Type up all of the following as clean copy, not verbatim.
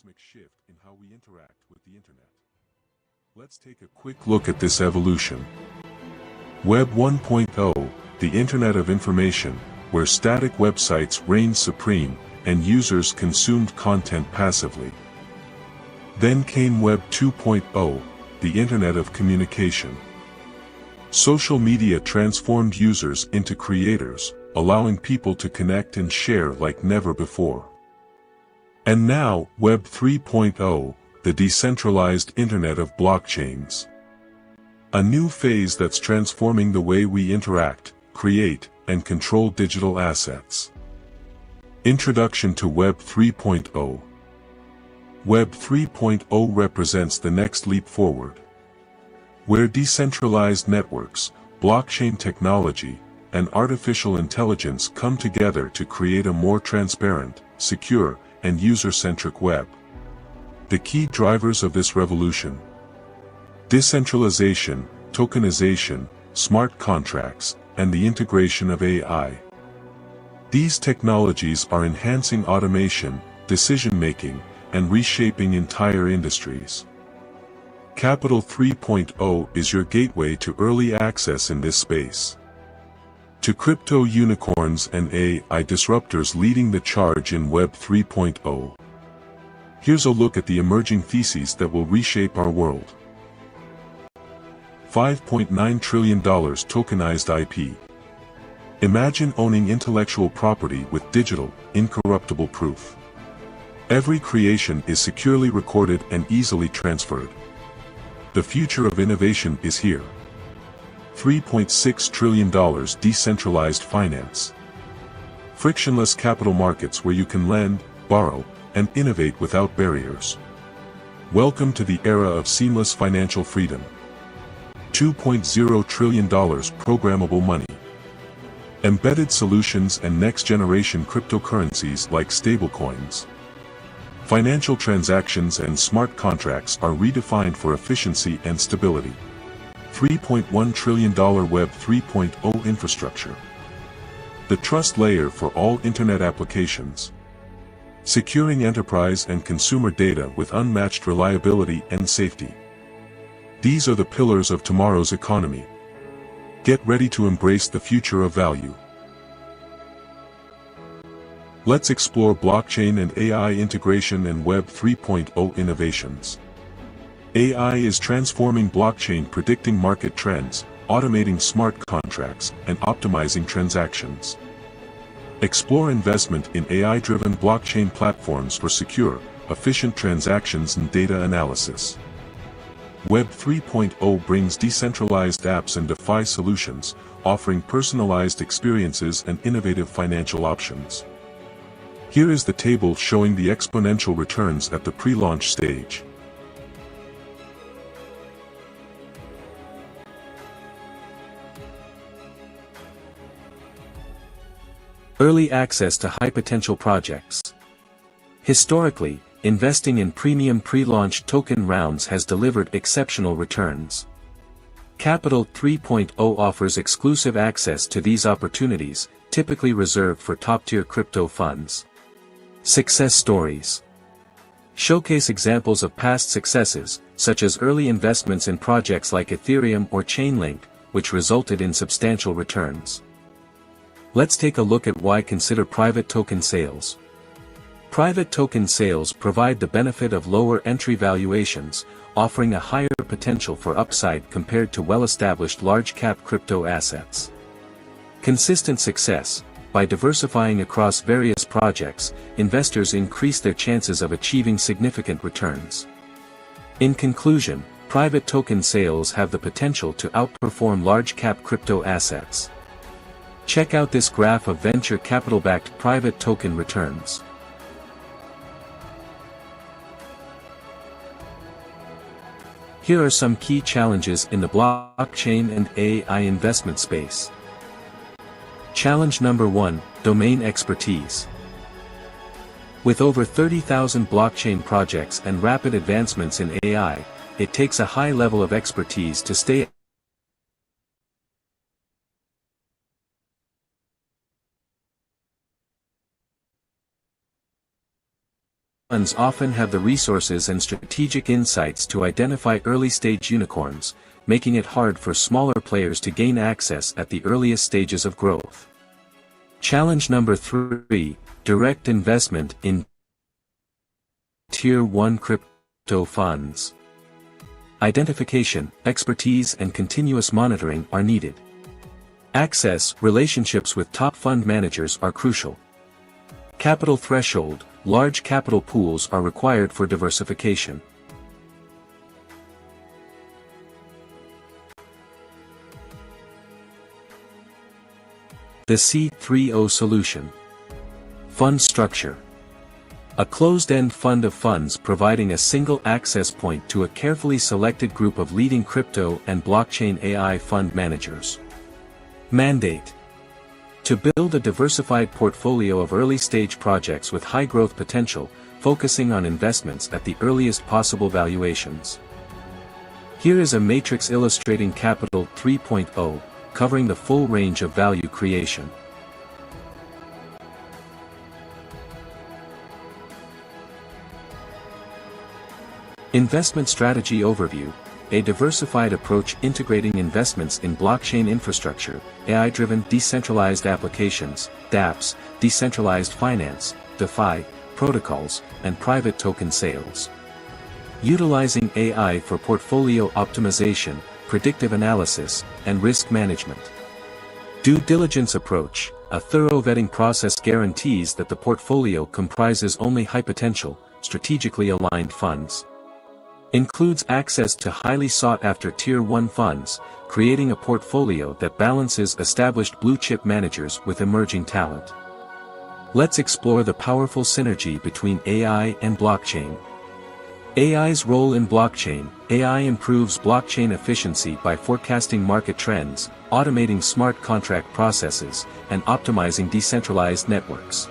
seismic shift in how we interact with the internet. Let's take a quick look at this evolution. Web 1.0, the Internet of Information, where static websites reigned supreme, and users consumed content passively. Then came Web 2.0, the Internet of Communication. Social media transformed users into creators, allowing people to connect and share like never before. And now, Web 3.0, the decentralized Internet of Blockchains. A new phase that's transforming the way we interact, create, and control digital assets. Introduction to Web 3.0. Web 3.0 represents the next leap forward, where decentralized networks, blockchain technology, and artificial intelligence come together to create a more transparent, secure, and user-centric web. The key drivers of this revolution: decentralization, tokenization, smart contracts, and the integration of AI. These technologies are enhancing automation, decision-making, and reshaping entire industries. Capital 3.0 is your gateway to early access in this space. To crypto unicorns and AI disruptors leading the charge in Web 3.0. Here's a look at the emerging theses that will reshape our world. $5.9 trillion tokenized IP. Imagine owning intellectual property with digital, incorruptible proof. Every creation is securely recorded and easily transferred. The future of innovation is here. $3.6 trillion decentralized finance. Frictionless capital markets where you can lend, borrow, and innovate without barriers. Welcome to the era of seamless financial freedom. $2.0 trillion programmable money. Embedded solutions and next-generation cryptocurrencies like stablecoins. Financial transactions and smart contracts are redefined for efficiency and stability. $3.1 trillion Web 3.0 infrastructure. The trust layer for all Internet applications. Securing enterprise and consumer data with unmatched reliability and safety. These are the pillars of tomorrow's economy. Get ready to embrace the future of value. Let's explore blockchain and AI integration and Web 3.0 innovations. AI is transforming blockchain, predicting market trends, automating smart contracts, and optimizing transactions. Explore investment in AI-driven blockchain platforms for secure, efficient transactions and data analysis. Web 3.0 brings decentralized apps and DeFi solutions, offering personalized experiences and innovative financial options. Here is the table showing the exponential returns at the pre-launch stage. Early access to high-potential projects. Historically, investing in premium pre-launch token rounds has delivered exceptional returns. Capital 3.0 offers exclusive access to these opportunities, typically reserved for top-tier crypto funds. Success stories. Showcase examples of past successes, such as early investments in projects like Ethereum or Chainlink, which resulted in substantial returns. Let's take a look at why consider private token sales. Private token sales provide the benefit of lower entry valuations, offering a higher potential for upside compared to well-established large-cap crypto assets. Consistent success. By diversifying across various projects, investors increase their chances of achieving significant returns. In conclusion, private token sales have the potential to outperform large-cap crypto assets. Check out this graph of venture capital-backed private token returns. Here are some key challenges in the blockchain and AI investment space. Challenge number 1, domain expertise. With over 30,000 blockchain projects and rapid advancements in AI, it takes a high level of expertise to stay funds often have the resources and strategic insights to identify early-stage unicorns, making it hard for smaller players to gain access at the earliest stages of growth. Challenge number 3, direct investment in Tier 1 crypto funds. Identification, expertise and continuous monitoring are needed. Access, relationships with top fund managers are crucial. Capital threshold, large capital pools are required for diversification. The C3O solution. Fund structure. A closed-end fund of funds providing a single access point to a carefully selected group of leading crypto and blockchain AI fund managers. Mandate. To build a diversified portfolio of early-stage projects with high growth potential, focusing on investments at the earliest possible valuations. Here is a matrix illustrating Capital 3.0, covering the full range of value creation. Investment strategy overview. A diversified approach integrating investments in blockchain infrastructure, AI-driven decentralized applications, dApps, decentralized finance, DeFi, protocols, and private token sales. Utilizing AI for portfolio optimization, predictive analysis, and risk management. Due diligence approach. A thorough vetting process guarantees that the portfolio comprises only high-potential, strategically aligned funds. Includes access to highly sought-after Tier 1 funds, creating a portfolio that balances established blue-chip managers with emerging talent. Let's explore the powerful synergy between AI and blockchain. AI's role in blockchain. AI improves blockchain efficiency by forecasting market trends, automating smart contract processes, and optimizing decentralized networks.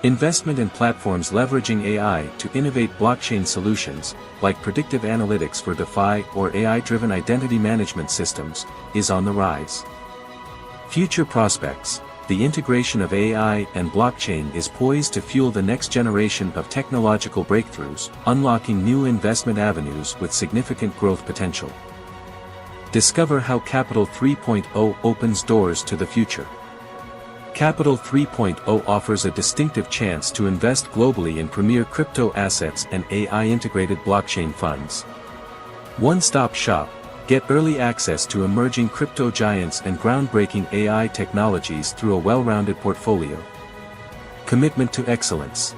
Investment in platforms leveraging AI to innovate blockchain solutions, like predictive analytics for DeFi or AI-driven identity management systems, is on the rise. Future prospects. The integration of AI and blockchain is poised to fuel the next generation of technological breakthroughs, unlocking new investment avenues with significant growth potential. Discover how Capital 3.0 opens doors to the future. Capital 3.0 offers a distinctive chance to invest globally in premier crypto assets and AI-integrated blockchain funds. One-stop shop. Get early access to emerging crypto giants and groundbreaking AI technologies through a well-rounded portfolio. Commitment to excellence.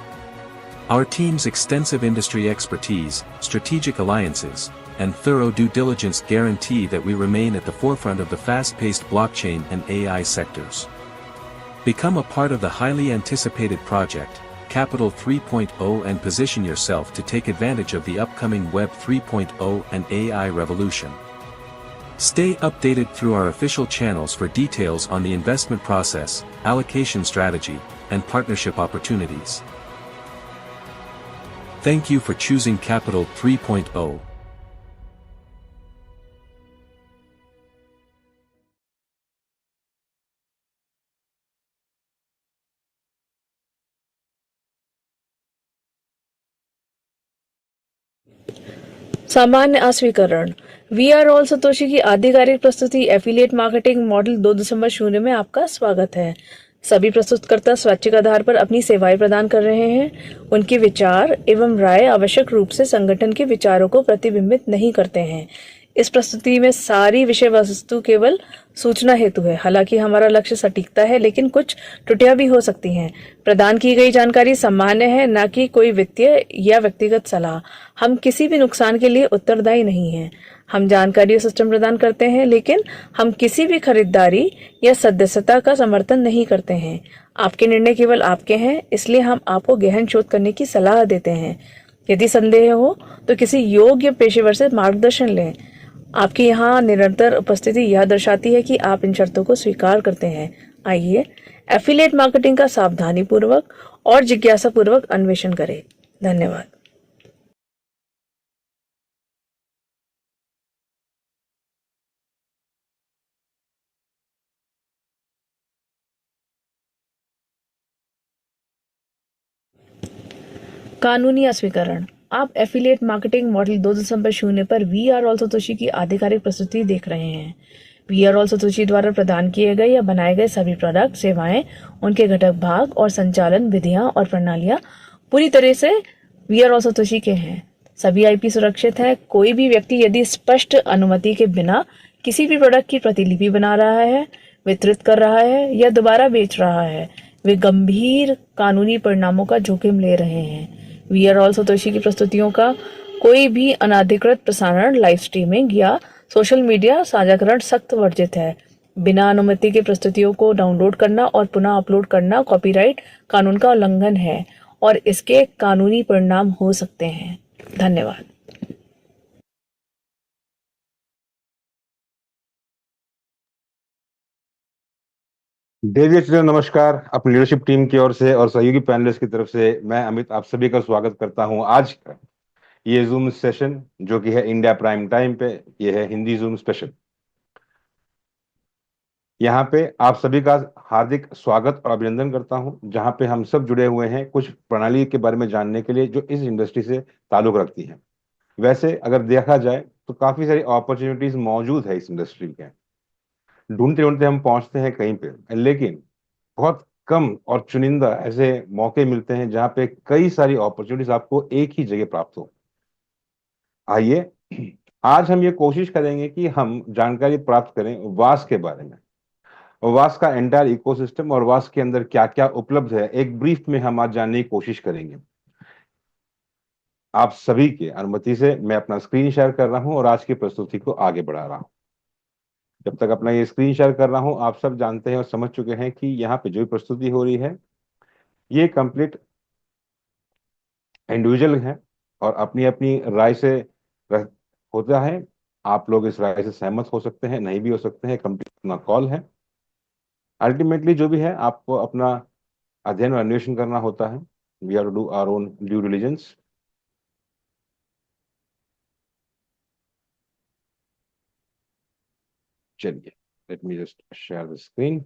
Our team's extensive industry expertise, strategic alliances, and thorough due diligence guarantee that we remain at the forefront of the fast-paced blockchain and AI sectors. Become a part of the highly anticipated project, Capital 3.0, and position yourself to take advantage of the upcoming Web 3.0 and AI revolution. Stay updated through our official channels for details on the investment process, allocation strategy, and partnership opportunities. Thank you for choosing Capital 3.0. सामान्य अस्वीकरण। VRall Satoshi की आधिकारिक प्रस्तुति affiliate marketing model 2.0 में आपका स्वागत है। सभी प्रस्तुतकर्ता स्वैच्छिक आधार पर अपनी सेवाएं प्रदान कर रहे हैं। उनके विचार एवं राय आवश्यक रूप से संगठन के विचारों को प्रतिबिंबित नहीं करते हैं। इस प्रस्तुति में सारी विषय वस्तु केवल सूचना हेतु है। हालांकि हमारा लक्ष्य सटीकता है, लेकिन कुछ त्रुटियां भी हो सकती हैं। प्रदान की गई जानकारी सामान्य है, न कि कोई वित्तीय या व्यक्तिगत सलाह। हम किसी भी नुकसान के लिए उत्तरदायी नहीं हैं। हम जानकारी और सिस्टम प्रदान करते हैं, लेकिन हम किसी भी खरीदारी या सदस्यता का समर्थन नहीं करते हैं। आपके निर्णय केवल आपके हैं, इसलिए हम आपको गहन शोध करने की सलाह देते हैं। यदि संदेह हो तो किसी योग्य पेशेवर से मार्गदर्शन लें। आपकी यहाँ निरंतर उपस्थिति यह दर्शाती है कि आप इन शर्तों को स्वीकार करते हैं। आइए एफिलिएट मार्केटिंग का सावधानीपूर्वक और जिज्ञासापूर्वक अन्वेषण करें। धन्यवाद। कानूनी अस्वीकरण। आप एफिलिएट मार्केटिंग मॉडल 2.0 पर वी आर ऑल सतोशी की आधिकारिक प्रस्तुति देख रहे हैं। वी आर ऑल सतोशी द्वारा प्रदान किए गए या बनाए गए सभी प्रोडक्ट, सेवाएं, उनके घटक भाग और संचालन विधियां और प्रणालियां पूरी तरह से वी आर ऑल सतोशी के हैं। सभी आईपी सुरक्षित है। कोई भी व्यक्ति यदि स्पष्ट अनुमति के बिना किसी भी प्रोडक्ट की प्रतिलिपि बना रहा है, वितरित कर रहा है या दोबारा बेच रहा है, वे गंभीर कानूनी परिणामों का जोखिम ले रहे हैं। वी आर ऑल सतोशी की प्रस्तुतियों का कोई भी अनाधिकृत प्रसारण, लाइव स्ट्रीमिंग या सोशल मीडिया साझाकरण सख्त वर्जित है। बिना अनुमति के प्रस्तुतियों को डाउनलोड करना और पुनः अपलोड करना कॉपीराइट कानून का उल्लंघन है और इसके कानूनी परिणाम हो सकते हैं। धन्यवाद। देविया चलो नमस्कार। अपनी लीडरशिप टीम की ओर से और सहयोगी पैनलिस्ट की तरफ से मैं अमित आप सभी का स्वागत करता हूं। आज का ये जूम सेशन जो कि है इंडिया प्राइम टाइम पे, ये है हिंदी जूम स्पेशल। यहाँ पे आप सभी का हार्दिक स्वागत और अभिनंदन करता हूं, जहां पे हम सब जुड़े हुए हैं कुछ प्रणाली के बारे में जानने के लिए जो इस इंडस्ट्री से ताल्लुक रखती है। वैसे अगर देखा जाए तो काफी सारी अपॉर्चुनिटीज मौजूद है इस इंडस्ट्री के। ढूंढते ढूंढते हम पहुंचते हैं कहीं पे, लेकिन बहुत कम और चुनिंदा ऐसे मौके मिलते हैं जहां पे कई सारी अपॉर्चुनिटीज आपको एक ही जगह प्राप्त हो। आइए आज हम ये कोशिश करेंगे कि हम जानकारी प्राप्त करें वास के बारे में, वास का एंटायर इकोसिस्टम और वास के अंदर क्या क्या उपलब्ध है। एक ब्रीफ में हम आज जानने की कोशिश करेंगे। आप सभी के अनुमति से मैं अपना स्क्रीन शेयर कर रहा हूं और आज की प्रस्तुति को आगे बढ़ा रहा हूं। जब तक अपना ये स्क्रीन शेयर कर रहा हूं, आप सब जानते हैं और समझ चुके हैं कि यहाँ पे जो भी प्रस्तुति हो रही है ये कंप्लीट इंडिविजुअल है और अपनी अपनी राय से होता है। आप लोग इस राय से सहमत हो सकते हैं, नहीं भी हो सकते हैं, कंप्लीट अपना कॉल है। अल्टीमेटली जो भी है आपको अपना अध्ययन और अन्वेषण करना होता है। We are to do our own due diligence. चलिए, let me just share the screen.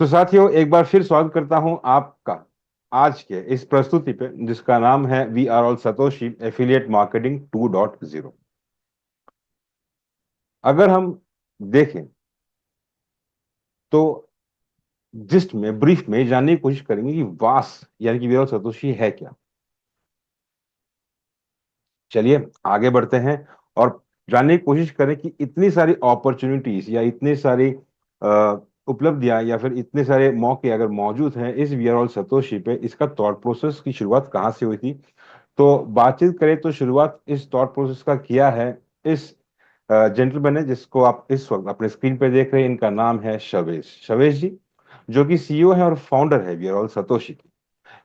तो साथियों, एक बार फिर स्वागत करता हूं आपका आज के इस प्रस्तुति पे, जिसका नाम है we are all Satoshi affiliate marketing 2.0। अगर हम देखें तो जिस्ट में, ब्रीफ में जानने की कोशिश करेंगे कि वास यानी कि वी आर ऑल सतोशी है क्या। चलिए आगे बढ़ते हैं और जानने की कोशिश करें कि इतनी सारी अपॉर्चुनिटीज या इतनी सारी उपलब्धियां या फिर इतने सारे मौके अगर मौजूद हैं इस वी आर ऑल सतोशी पे, इसका थॉट प्रोसेस की शुरुआत कहाँ से हुई थी। तो बातचीत करें तो शुरुआत इस थॉट प्रोसेस का किया है इस जेंटलमैन ने, जिसको आप इस वक्त अपने स्क्रीन पे देख रहे हैं। इनका नाम है शवेश जी, जो कि सीईओ है और फाउंडर है वी आर ऑल सतोशी की।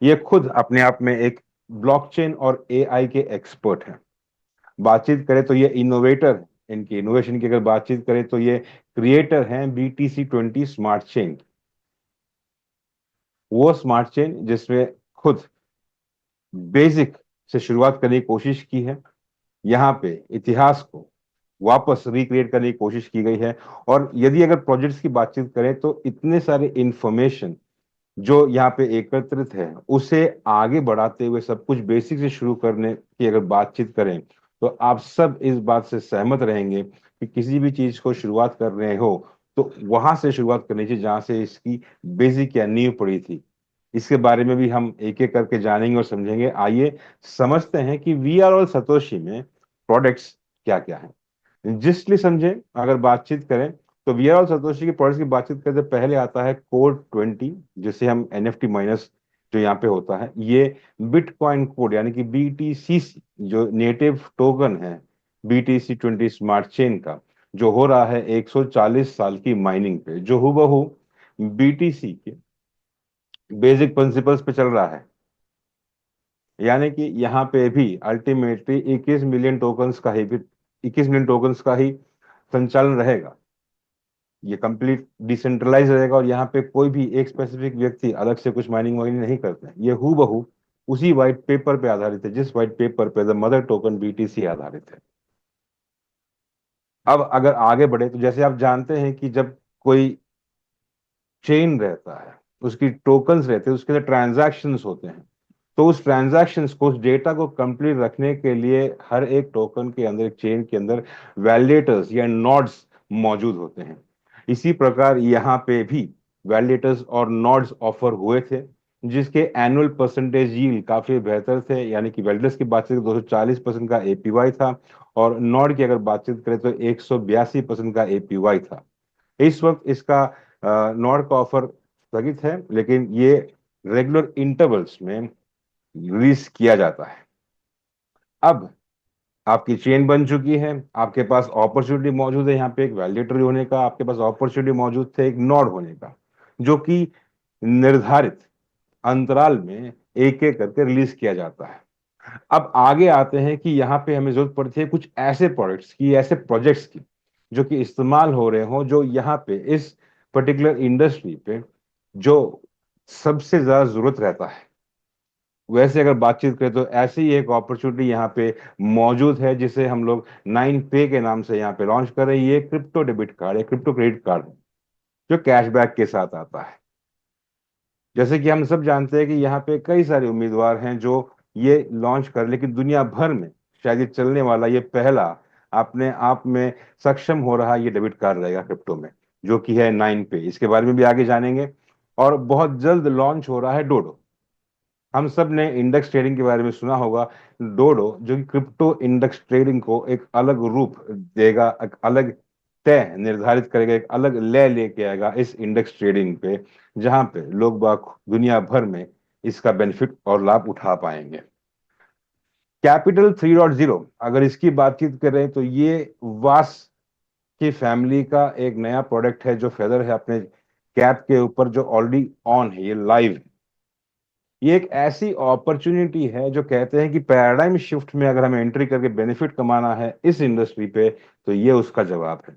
ये खुद अपने आप में एक ब्लॉकचेन और एआई के एक्सपर्ट हैं। बातचीत करें तो ये इनोवेटर है। इनकी इनोवेशन की अगर बातचीत करें तो ये क्रिएटर हैं BTC20 स्मार्ट चेन। वो स्मार्ट चेन जिसमें खुद बेसिक से शुरुआत करने की कोशिश की है। यहाँ पे इतिहास को वापस रिक्रिएट करने की कोशिश की गई है। और यदि अगर प्रोजेक्ट्स की बातचीत करें तो इतने सारे इंफॉर्मेशन जो यहाँ पे एकत्रित है उसे आगे बढ़ाते हुए सब कुछ बेसिक से शुरू करने की अगर बातचीत करें तो आप सब इस बात से सहमत रहेंगे कि किसी भी चीज को शुरुआत कर रहे हो तो वहां से शुरुआत करनी चाहिए जहां से इसकी बेसिक या नींव पड़ी थी। इसके बारे में भी हम एक एक करके जानेंगे और समझेंगे। आइए समझते हैं कि वी आर ऑल सतोशी में प्रोडक्ट्स क्या क्या है। जिसलिए समझे अगर बातचीत करें तो वी आर ऑल सतोशी के प्रोडक्ट्स की बातचीत करते पहले आता है कोड 20, जिसे हम NFT माइनस जो यहाँ पे होता है, ये बिटकॉइन कोड यानी कि BTCC जो नेटिव टोकन है BTC20 स्मार्ट चेन का, जो हो रहा है 140 साल की माइनिंग पे, जो हूबहू BTC के बेसिक प्रिंसिपल्स पे चल रहा है। यानी कि यहाँ पे भी अल्टीमेटली 21 मिलियन टोकन्स का ही संचालन रहेगा। ये कंप्लीट डिसेंट्रलाइज रहेगा और यहाँ पे कोई भी एक स्पेसिफिक व्यक्ति अलग से कुछ माइनिंग वाइनिंग नहीं करते हैं। ये हूबहू उसी व्हाइट पेपर पे आधारित है जिस व्हाइट पेपर पे द मदर टोकन बीटीसी आधारित है। अब अगर आगे बढ़े तो जैसे आप जानते हैं कि जब कोई चेन रहता है, उसकी टोकन्स रहते हैं, उसके अंदर ट्रांजैक्शंस होते हैं, तो उस ट्रांजैक्शंस को, उस डेटा को कंप्लीट रखने के लिए हर एक टोकन के अंदर, एक चेन के अंदर वैलिडेटर्स या नोड्स मौजूद होते हैं। इसी प्रकार यहाँ पे भी वैलिडेटर्स और नोड्स ऑफर हुए थे जिसके एनुअल परसेंटेज यील्ड काफी बेहतर थे, यानी कि वैलिडेटर्स की बातचीत 240% का एपीवाई था और नोड की अगर बातचीत करें तो 182% का एपीवाई था। इस वक्त इसका नॉर्ड का ऑफर स्थगित है, लेकिन ये रेगुलर इंटरवल्स में रिलीज किया जाता है। अब आपकी चेन बन चुकी है, आपके पास अपॉर्चुनिटी मौजूद है, यहाँ पे एक वैलिडेटर होने का, आपके पास अपॉर्चुनिटी मौजूद थे एक नॉड होने का, जो कि निर्धारित अंतराल में एक एक करके रिलीज किया जाता है। अब आगे आते हैं कि यहाँ पे हमें जरूरत पड़ती है कुछ ऐसे प्रोडक्ट्स की, ऐसे प्रोजेक्ट्स की जो कि इस्तेमाल हो रहे हो, जो यहाँ पे इस पर्टिकुलर इंडस्ट्री पे जो सबसे ज्यादा जरूरत रहता है। वैसे अगर बातचीत करें तो ऐसी ही एक अपॉर्चुनिटी यहाँ पे मौजूद है जिसे हम लोग 9Pay के नाम से यहाँ पे लॉन्च कर रहे हैं। ये क्रिप्टो डेबिट कार्ड है, क्रिप्टो क्रेडिट कार्ड है जो कैशबैक के साथ आता है। जैसे कि हम सब जानते हैं कि यहाँ पे कई सारे उम्मीदवार हैं जो ये लॉन्च कर, लेकिन दुनिया भर में शायद ये चलने वाला ये पहला अपने आप में सक्षम हो रहा ये डेबिट कार्ड रहेगा क्रिप्टो में, जो कि है 9Pay। इसके बारे में भी आगे जानेंगे। और बहुत जल्द लॉन्च हो रहा है डोडो। हम सब ने इंडेक्स ट्रेडिंग के बारे में सुना होगा। डोडो जो कि क्रिप्टो इंडेक्स ट्रेडिंग को एक अलग रूप देगा, एक अलग तय निर्धारित करेगा, एक अलग लय लेके आएगा इस इंडेक्स ट्रेडिंग पे, जहां पे लोग बाग दुनिया भर में इसका बेनिफिट और लाभ उठा पाएंगे। कैपिटल 3.0 अगर इसकी बातचीत करें तो ये वास की फैमिली का एक नया प्रोडक्ट है जो फेदर है अपने कैप के ऊपर, जो ऑलरेडी ऑन है, ये लाइव है। ये एक ऐसी अपॉर्चुनिटी है जो कहते हैं कि पैराडाइम शिफ्ट में अगर हमें एंट्री करके बेनिफिट कमाना है इस इंडस्ट्री पे, तो ये उसका जवाब है।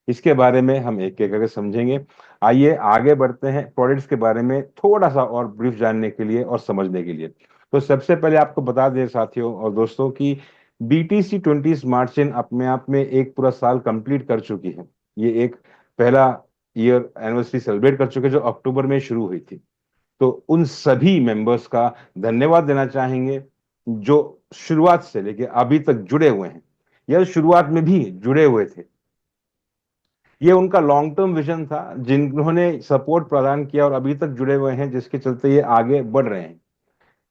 इसके बारे में हम एक एक करके समझेंगे। आइए आगे बढ़ते हैं प्रोडक्ट्स के बारे में थोड़ा सा और ब्रीफ जानने के लिए और समझने के लिए। तो सबसे पहले आपको बता दें साथियों और दोस्तों कि BTC20 स्मार्ट चेन अपने आप में एक पूरा साल कंप्लीट कर चुकी है। ये एक पहला ईयर एनिवर्सरी सेलिब्रेट कर चुके जो अक्टूबर में शुरू हुई थी। तो उन सभी मेंबर्स का धन्यवाद देना चाहेंगे जो शुरुआत से लेके अभी तक जुड़े हुए हैं या शुरुआत में भी जुड़े हुए थे। ये उनका लॉन्ग टर्म विजन था जिन्होंने सपोर्ट प्रदान किया और अभी तक जुड़े हुए हैं, जिसके चलते ये आगे बढ़ रहे हैं,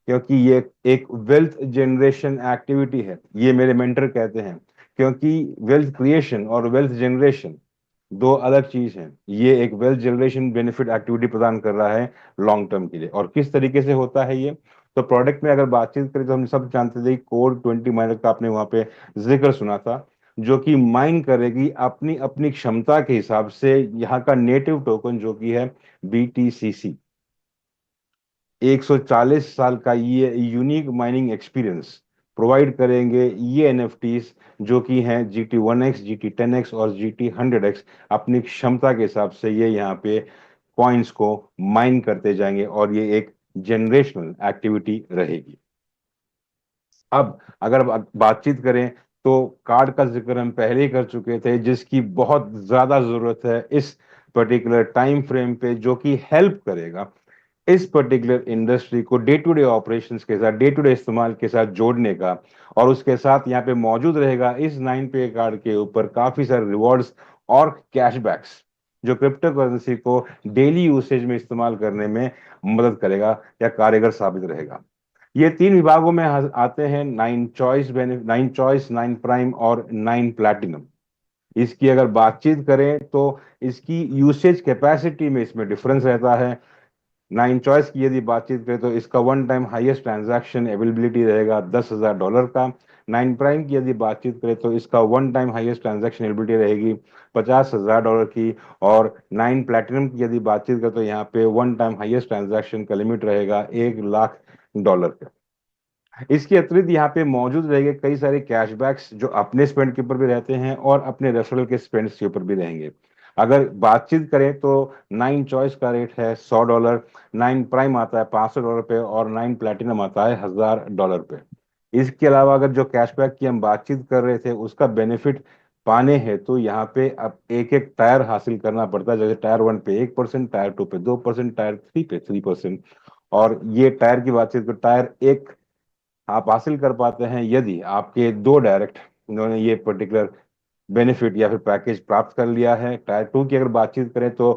क्योंकि ये एक वेल्थ जनरेशन एक्टिविटी है, ये मेरे मेंटर कहते हैं। क्योंकि वेल्थ क्रिएशन और वेल्थ जनरेशन दो अलग चीज हैं। ये एक वेल्थ जनरेशन बेनिफिट एक्टिविटी प्रदान कर रहा है लॉन्ग टर्म के लिए। और किस तरीके से होता है ये, तो प्रोडक्ट में अगर बातचीत करें तो हम सब जानते थे कोर 20 माइनर का आपने वहां पे जिक्र सुना था, जो कि माइन करेगी अपनी अपनी क्षमता के हिसाब से यहाँ का नेटिव टोकन जो कि है BTCC। 140 साल का ये यूनिक माइनिंग एक्सपीरियंस प्रोवाइड करेंगे ये एनएफटीज, जो कि हैं GT1X, GT10X और GT100X। अपनी क्षमता के हिसाब से ये यहाँ पे कॉइन्स को माइन करते जाएंगे और ये एक जनरेशनल एक्टिविटी रहेगी। अब अगर बातचीत करें तो कार्ड का जिक्र हम पहले ही कर चुके थे, जिसकी बहुत ज्यादा जरूरत है इस पर्टिकुलर टाइम फ्रेम पे, जो कि हेल्प करेगा इस पर्टिकुलर इंडस्ट्री को डे टू डे ऑपरेशंस के साथ, डे टू डे इस्तेमाल के साथ जोड़ने का। और उसके साथ यहाँ पे मौजूद रहेगा इस 9Pay कार्ड के ऊपर काफी सारे रिवॉर्ड्स और कैशबैक्स, जो क्रिप्टो करेंसी को डेली यूसेज में इस्तेमाल करने में मदद करेगा या कारगर साबित रहेगा। ये तीन विभागों में आते हैं, 9 चॉइस, 9 प्राइम और 9 प्लैटिनम। इसकी अगर बातचीत करें तो इसकी यूसेज कैपेसिटी में इसमें डिफरेंस रहता है। 9 चॉइस की यदि बातचीत करें तो इसका one time highest transaction availability रहेगा $10,000 का। 9 प्राइम की यदि बातचीत करें तो इसका one time highest transaction ability रहेगी $50,000 की। और 9 प्लैटिनम की यदि बातचीत करें तो यहाँ पे वन टाइम हाईएस्ट ट्रांजैक्शन का लिमिट रहेगा $1,00,000 का। इसके अतिरिक्त यहाँ पे मौजूद रहेंगे कई सारे कैशबैक्स जो अपने स्पेंड के ऊपर भी रहते हैं और अपने रेफरल के स्पेंड्स के ऊपर भी रहेंगे। अगर बातचीत करें तो 9 चॉइस का रेट है $100, 9 प्राइम आता है $500 पे, और 9 प्लेटिनम आता है $1000 पे। इसके अलावा अगर जो कैशबैक की हम बातचीत कर रहे थे उसका बेनिफिट पाने हैं तो यहाँ पे अब एक एक टायर हासिल करना पड़ता है, जैसे टायर 1 पे 1%, टायर 2 पे 2%, टायर 3 पे 3%। और ये टायर की बातचीत तो टायर 1 आप हासिल कर पाते हैं यदि आपके 2 डायरेक्ट इन्होंने ये पर्टिकुलर बेनिफिट या फिर पैकेज प्राप्त कर लिया है। टायर 2 की अगर बातचीत करें तो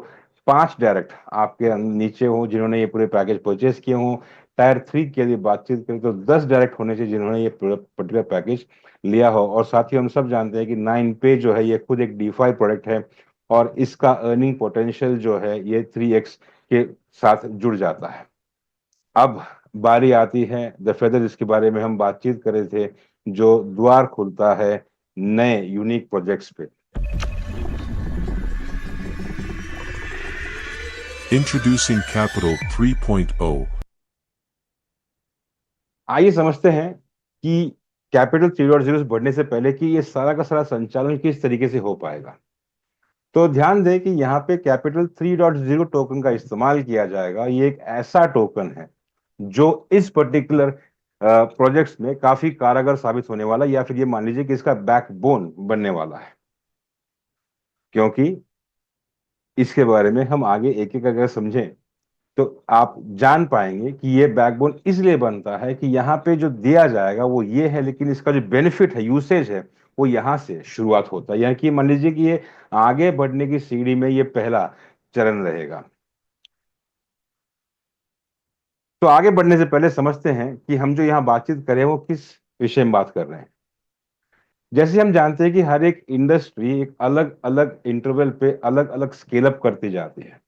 5 डायरेक्ट आपके नीचे हों जिन्होंने ये पूरे पैकेज परचेस किए हों। टायर 3 की यदि बातचीत करें तो 10 डायरेक्ट होने चाहिए जिन्होंने ये पर्टिकुलर पैकेज लिया हो। और साथ ही हम सब जानते हैं कि 9 पे जो है ये खुद एक डीफाई प्रोडक्ट है, और इसका अर्निंग पोटेंशियल जो है ये 3x के साथ जुड़ जाता है। अब बारी आती है द फेदर, जिसके बारे में हम बातचीत कर रहे थे, जो द्वार खुलता है नए यूनिक प्रोजेक्ट्स पे। Introducing Capital 3.0. आइए समझते हैं कि कैपिटल 3.0 बढ़ने से पहले कि ये सारा का सारा संचालन किस तरीके से हो पाएगा। तो ध्यान दें कि यहाँ पे कैपिटल 3.0 टोकन का इस्तेमाल किया जाएगा। ये एक ऐसा टोकन है जो इस पर्टिकुलर प्रोजेक्ट्स में काफी कारगर साबित होने वाला, या फिर ये मान लीजिए कि इसका बैकबोन बनने वाला है, क्योंकि इसके बारे में हम आगे एक एक अगर समझें तो आप जान पाएंगे कि ये बैकबोन इसलिए बनता है कि यहाँ पे जो दिया जाएगा वो ये है, लेकिन इसका जो बेनिफिट है, यूसेज है, वो यहाँ से शुरुआत होता है। यानी कि मान लीजिए कि ये आगे बढ़ने की सीढ़ी में ये पहला चरण रहेगा। तो आगे बढ़ने से पहले समझते हैं कि हम जो यहाँ बातचीत कर रहे हैं वो किस विषय में बात कर रहे हैं। जैसे हम जानते हैं कि हर एक इंडस्ट्री एक अलग अलग इंटरवल पे अलग अलग स्केल अप करती जाती है,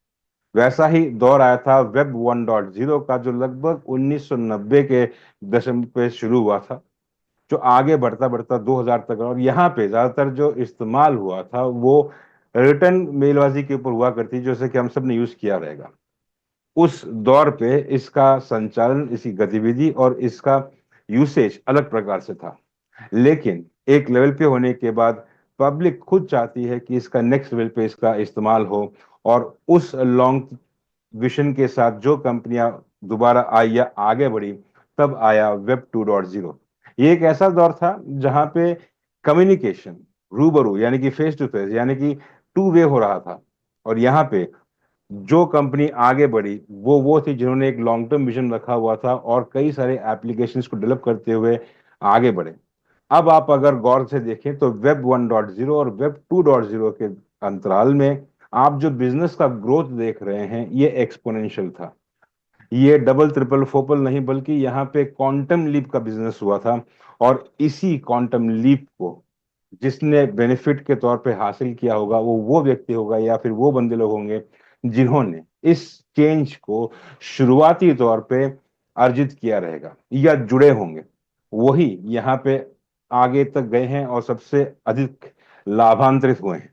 वैसा ही दौर आया था वेब 1.0 का, जो लगभग 1990 के दशक पे शुरू हुआ था, जो आगे बढ़ता बढ़ता 2000 तक। और यहाँ पे ज्यादातर जो इस्तेमाल हुआ था वो रिटर्न मेलबाजी के ऊपर हुआ करती, जैसे कि हम सब ने यूज किया रहेगा। उस दौर पे इसका संचालन, इसकी गतिविधि और इसका यूसेज अलग प्रकार से था। लेकिन एक लेवल पे होने के बाद पब्लिक खुद चाहती है कि इसका नेक्स्ट लेवल पे इसका इस्तेमाल हो, और उस लॉन्ग विशन के साथ जो कंपनियां दोबारा आई या आगे बढ़ी, तब आया वेब 2.0। ये एक ऐसा दौर था जहां पे कम्युनिकेशन रूबरू यानी कि फेस टू फेस यानी कि टू वे हो रहा था। और यहाँ पे जो कंपनी आगे बढ़ी वो थी जिन्होंने एक लॉन्ग टर्म विजन रखा हुआ था और कई सारे एप्लीकेशंस को डेवलप करते हुए आगे बढ़े। अब आप अगर गौर से देखें तो वेब 1.0 और वेब 2.0 के अंतराल में आप जो बिजनेस का ग्रोथ देख रहे हैं ये एक्सपोनेंशियल था। ये डबल ट्रिपल फोपल नहीं, बल्कि यहाँ पे क्वांटम लीप का बिजनेस हुआ था। और इसी क्वांटम लीप को जिसने बेनिफिट के तौर पे हासिल किया होगा वो व्यक्ति होगा या फिर वो बंदे लोग होंगे जिन्होंने इस चेंज को शुरुआती तौर पे अर्जित किया रहेगा या जुड़े होंगे, वही यहाँ पे आगे तक गए हैं और सबसे अधिक लाभांतरित हुए हैं।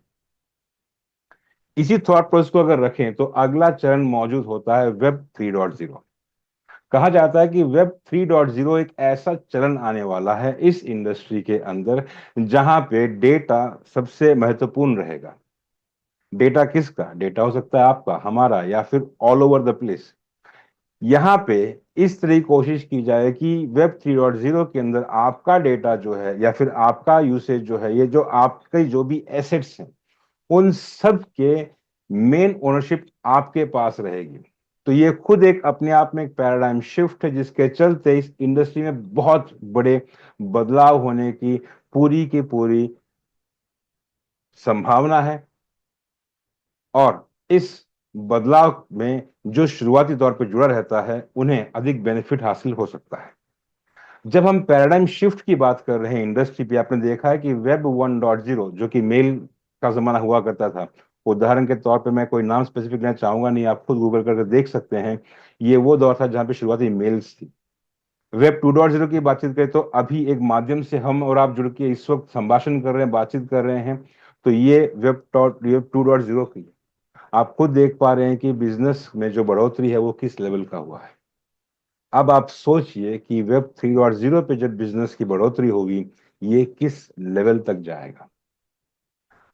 इसी थॉट प्रोसेस को अगर रखें तो अगला चरण मौजूद होता है वेब 3.0। कहा जाता है कि वेब 3.0 एक ऐसा चरण आने वाला है इस इंडस्ट्री के अंदर जहां पे डेटा सबसे महत्वपूर्ण रहेगा। डेटा किसका? डेटा हो सकता है आपका, हमारा, या फिर ऑल ओवर द प्लेस। यहाँ पे इस तरह की कोशिश की जाए कि वेब 3.0 के अंदर आपका डेटा जो है या फिर आपका यूसेज जो है, ये जो आपके जो भी एसेट्स हैं उन सब के मेन ओनरशिप आपके पास रहेगी। तो ये खुद एक अपने आप में एक पैराडाइम शिफ्ट है जिसके चलते इस इंडस्ट्री में बहुत बड़े बदलाव होने की पूरी संभावना है। और इस बदलाव में जो शुरुआती तौर पर जुड़ा रहता है उन्हें अधिक बेनिफिट हासिल हो सकता है। जब हम पैराडाइम शिफ्ट की बात कर रहे हैं इंडस्ट्री पे, आपने देखा है कि वेब 1.0 जो कि मेल का जमाना हुआ करता था, उदाहरण के तौर पे मैं कोई नाम स्पेसिफिक लेना चाहूंगा नहीं, आप खुद गूगल करके देख सकते हैं। ये वो दौर था जहां पे शुरुआती मेल्स थी। वेब 2.0 की बातचीत करें तो अभी एक माध्यम से हम और आप जुड़ के इस वक्त संभाषण कर रहे हैं, बातचीत कर रहे हैं, तो ये वेब 2.0 की आप खुद देख पा रहे हैं कि बिजनेस में जो बढ़ोतरी है वो किस लेवल का हुआ है। अब आप सोचिए कि वेब 3.0 पे जब बिजनेस की बढ़ोतरी होगी ये किस लेवल तक जाएगा।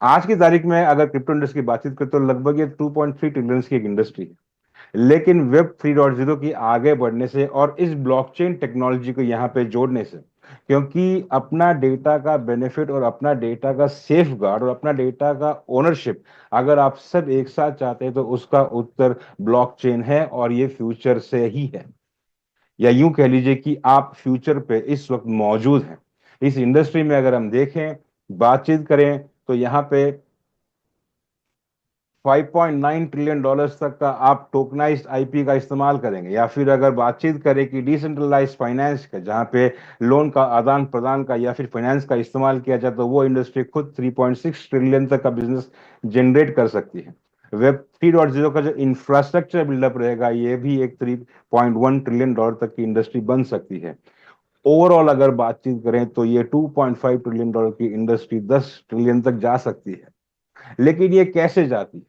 आज की तारीख में अगर क्रिप्टो इंडस्ट्री की बातचीत करें तो लगभग ये 2.3 ट्रिलियन की एक इंडस्ट्री है। लेकिन वेब 3.0 की आगे बढ़ने से और इस ब्लॉकचेन टेक्नोलॉजी को यहाँ पे जोड़ने से, क्योंकि अपना डेटा का बेनिफिट और अपना डेटा का सेफ गार्ड और अपना डेटा का ओनरशिप अगर आप सब एक साथ चाहते हैं तो उसका उत्तर ब्लॉकचेन है और ये फ्यूचर से ही है, या यूं कह लीजिए कि आप फ्यूचर पे इस वक्त मौजूद हैं। इस इंडस्ट्री में अगर हम देखें, बातचीत करें तो यहाँ पे 5.9 ट्रिलियन डॉलर्स तक का आप टोकनाइज्ड आईपी का इस्तेमाल करेंगे, या फिर अगर बातचीत करें कि डिसेंट्रलाइज्ड फाइनेंस का, जहां पे लोन का आदान प्रदान का या फिर फाइनेंस का इस्तेमाल किया जाए, तो वो इंडस्ट्री खुद 3.6 ट्रिलियन तक का बिजनेस जनरेट कर सकती है। वेब 3.0 का जो इंफ्रास्ट्रक्चर बिल्डअप रहेगा, ये भी एक 3.1 ट्रिलियन डॉलर तक की इंडस्ट्री बन सकती है। ओवरऑल अगर बातचीत करें तो ये 2.5 ट्रिलियन डॉलर की इंडस्ट्री 10 ट्रिलियन तक जा सकती है। लेकिन ये कैसे जाती है?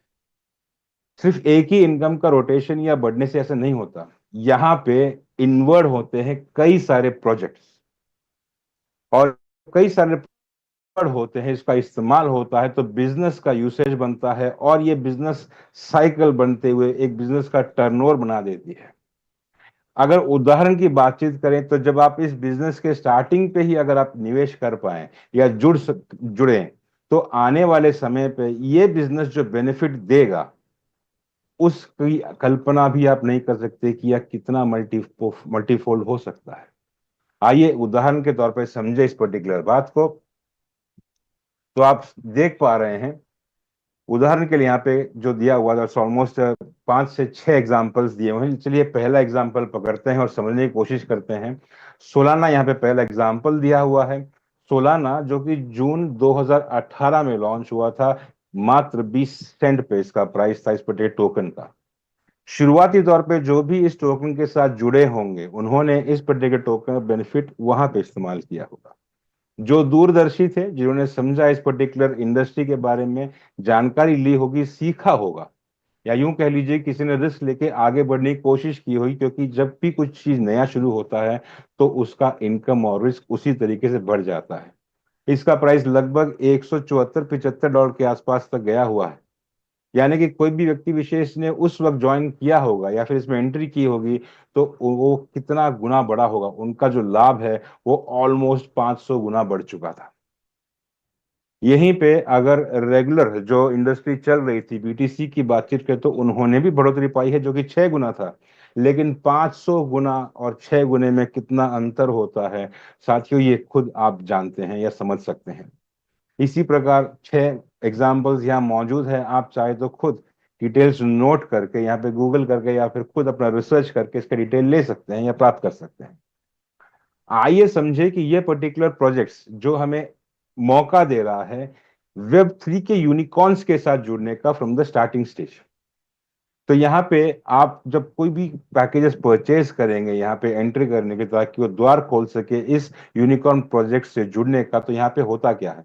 सिर्फ एक ही इनकम का रोटेशन या बढ़ने से ऐसा नहीं होता। यहाँ पे इनवर्ड होते हैं कई सारे प्रोजेक्ट्स, और कई सारे प्रोजेक्ट होते हैं, इसका इस्तेमाल होता है तो बिजनेस का यूसेज बनता है, और ये बिजनेस साइकिल बनते हुए एक बिजनेस का टर्नओवर बना देती है। अगर उदाहरण की बातचीत करें तो जब आप इस बिजनेस के स्टार्टिंग पे ही अगर आप निवेश कर पाए या जुड़े, तो आने वाले समय पे ये बिजनेस जो बेनिफिट देगा उसकी कल्पना भी आप नहीं कर सकते कि यह कितना मल्टीफोल्ड हो सकता है। आइए उदाहरण के तौर पर समझे इस पर्टिकुलर बात को। तो आप देख पा रहे हैं, उदाहरण के लिए यहाँ पे जो दिया हुआ था ऑलमोस्ट 5 से 6 एग्जाम्पल्स दिए हुए हैं। चलिए पहला एग्जाम्पल पकड़ते हैं और समझने की कोशिश करते हैं। सोलाना यहाँ पे पहला एग्जाम्पल दिया हुआ है। सोलाना जो कि जून 2018 में लॉन्च हुआ था, मात्र 20 सेंट पे इसका प्राइस था इस पर्टिकुलर टोकन का। शुरुआती तौर पे जो भी इस टोकन के साथ जुड़े होंगे उन्होंने इस पर्टिकुलर टोकन का बेनिफिट वहां पे इस्तेमाल किया होगा। जो दूरदर्शी थे, जिन्होंने समझा इस पर्टिकुलर इंडस्ट्री के बारे में, जानकारी ली होगी, सीखा होगा, या यूं कह लीजिए किसी ने रिस्क लेके आगे बढ़ने की कोशिश की होगी, क्योंकि जब भी कुछ चीज नया शुरू होता है तो उसका इनकम और रिस्क उसी तरीके से बढ़ जाता है। इसका प्राइस लगभग 174-75 डॉलर के आसपास तक गया हुआ है। यानी कि कोई भी व्यक्ति विशेष ने उस वक्त ज्वाइन किया होगा या फिर इसमें एंट्री की होगी तो वो कितना गुना बढ़ा होगा, उनका जो लाभ है वो ऑलमोस्ट 500 गुना बढ़ चुका था। यहीं पे अगर रेगुलर जो इंडस्ट्री चल रही थी बीटीसी की बातचीत करें तो उन्होंने भी बढ़ोतरी पाई है, जो कि 6 गुना था। लेकिन 500 गुना और 6 गुने में कितना अंतर होता है साथियों, ये खुद आप जानते हैं या समझ सकते हैं। इसी प्रकार 6 एग्जाम्पल्स यहाँ मौजूद है। आप चाहे तो खुद डिटेल्स नोट करके यहाँ पे गूगल करके या फिर खुद अपना रिसर्च करके इसका डिटेल ले सकते हैं या प्राप्त कर सकते हैं। आइए समझे कि ये पर्टिकुलर प्रोजेक्ट्स जो हमें मौका दे रहा है वेब 3 के यूनिकॉर्न्स के साथ जुड़ने का फ्रॉम द स्टार्टिंग स्टेज। तो यहाँ पे आप जब कोई भी पैकेजेस परचेज करेंगे यहाँ पे एंट्री करने के, ताकि वो द्वार खोल सके इस यूनिकॉर्न प्रोजेक्ट से जुड़ने का, तो यहाँ पे होता क्या है?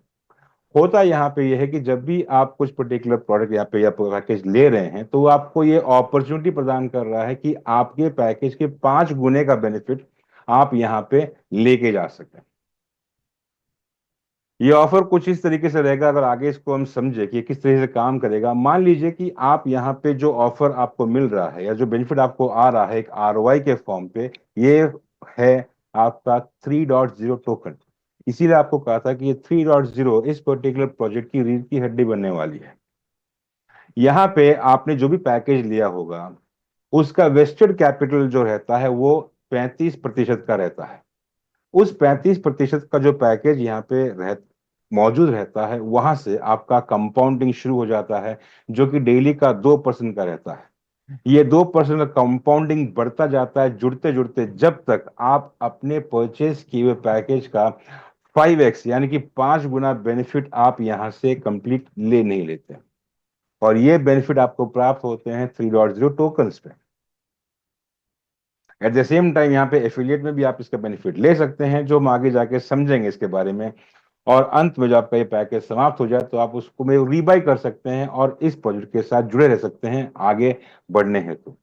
होता यहाँ पे यह है कि जब भी आप कुछ पर्टिकुलर प्रोडक्ट यहाँ पे या पैकेज ले रहे हैं तो वो आपको ये अपॉर्चुनिटी प्रदान कर रहा है कि आपके पैकेज के 5 गुने का बेनिफिट आप यहाँ पे लेके जा सकें। ये ऑफर कुछ इस तरीके से रहेगा, अगर आगे इसको हम समझे कि किस तरह से काम करेगा। मान लीजिए कि आप यहाँ पे जो ऑफर आपको मिल रहा है या जो बेनिफिट आपको आ रहा है एक आरओआई के फॉर्म पे, ये है आपका 3.0 टोकन। इसीलिए आपको कहा था कि ये 3.0 इस पर्टिकुलर प्रोजेक्ट की रीढ़ की हड्डी बनने वाली है। यहाँ पे आपने जो भी पैकेज लिया होगा उसका वेस्टेड कैपिटल जो रहता है वो 35% का रहता है। उस 35% का जो पैकेज यहाँ पे मौजूद रहता है, वहां से आपका कंपाउंडिंग शुरू हो जाता है, जो कि डेली का 2% का रहता है। ये 2% का कंपाउंडिंग बढ़ता जाता है जुड़ते जुड़ते, जब तक आप अपने परचेज किए हुए पैकेज का 5x यानी कि 5 गुना बेनिफिट आप यहां से कंप्लीट ले नहीं लेते। और ये बेनिफिट आपको प्राप्त होते हैं 3.0 टोकन्स पे। एट द सेम टाइम यहाँ पे एफिलिएट में भी आप इसका बेनिफिट ले सकते हैं, जो हम आगे जाके समझेंगे इसके बारे में। और अंत में जब आपका ये पैकेज समाप्त हो जाए तो आप उसको में रीबाई कर सकते हैं और इस प्रोजेक्ट के साथ जुड़े रह सकते हैं आगे बढ़ने हेतु।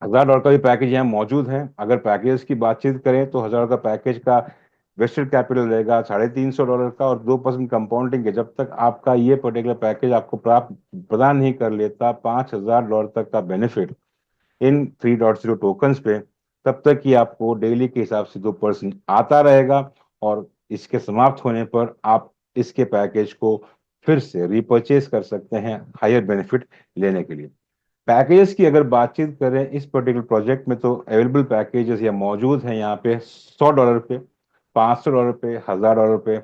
1000 डॉलर का भी पैकेज यहाँ मौजूद है। अगर पैकेज की बातचीत करें तो 1000 का पैकेज का वेस्टेड कैपिटल रहेगा $350 का, और 2% कंपाउंडिंग के जब तक आपका ये पर्टिकुलर पैकेज आपको प्राप्त प्रदान नहीं कर लेता $5,000 तक का बेनिफिट इन 3.0 टोकन्स पे, तब तक कि आपको डेली के हिसाब से 2% आता रहेगा। और इसके समाप्त होने पर आप इसके पैकेज को फिर से रिपर्चेज कर सकते हैं हायर बेनिफिट लेने के लिए। पैकेजेस की अगर बातचीत करें इस पर्टिकुलर प्रोजेक्ट में, तो अवेलेबल पैकेजेस या मौजूद हैं यहाँ पे $100 पे, $500 पे, $1,000 पे,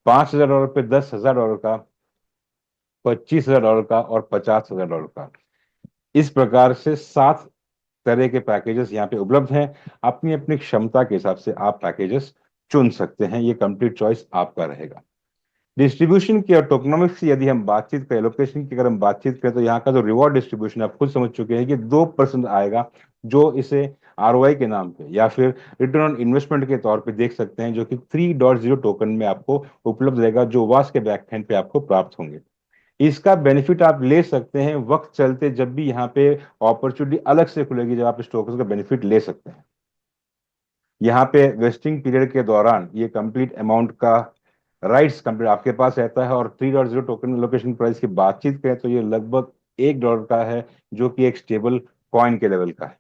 $5,000 पे, $10,000 का, $25,000 का और $50,000 का। इस प्रकार से 7 तरह के पैकेजेस यहाँ पे उपलब्ध हैं। अपनी अपनी क्षमता के हिसाब से आप पैकेजेस चुन सकते हैं, ये कंप्लीट चॉइस आपका रहेगा। डिस्ट्रीब्यूशन की और टोकनोमिक्स की यदि हम बातचीत करें, एलोकेशन की अगर हम बातचीत करें, तो यहाँ का जो रिवॉर्ड डिस्ट्रीब्यूशन आप खुद समझ चुके हैं कि 2% आएगा, जो इसे आरओआई के नाम पे या फिर रिटर्न ऑन इन्वेस्टमेंट के तौर पे देख सकते हैं, जो कि 3.0 टोकन में आपको उपलब्ध रहेगा, जो वास के बैकएंड पे आपको प्राप्त होंगे। इसका बेनिफिट आप ले सकते हैं वक्त चलते, जब भी यहाँ पे अपॉर्चुनिटी अलग से खुलेगी, जब आप इस टोकन का बेनिफिट ले सकते हैं। यहाँ पे वेस्टिंग पीरियड के दौरान ये कंप्लीट अमाउंट का राइट्स कंप्लीट आपके पास रहता है। और 3.0 टोकन लोकेशन प्राइस की बातचीत करें तो ये लगभग $1 का है, जो कि एक स्टेबल कॉइन के लेवल का है।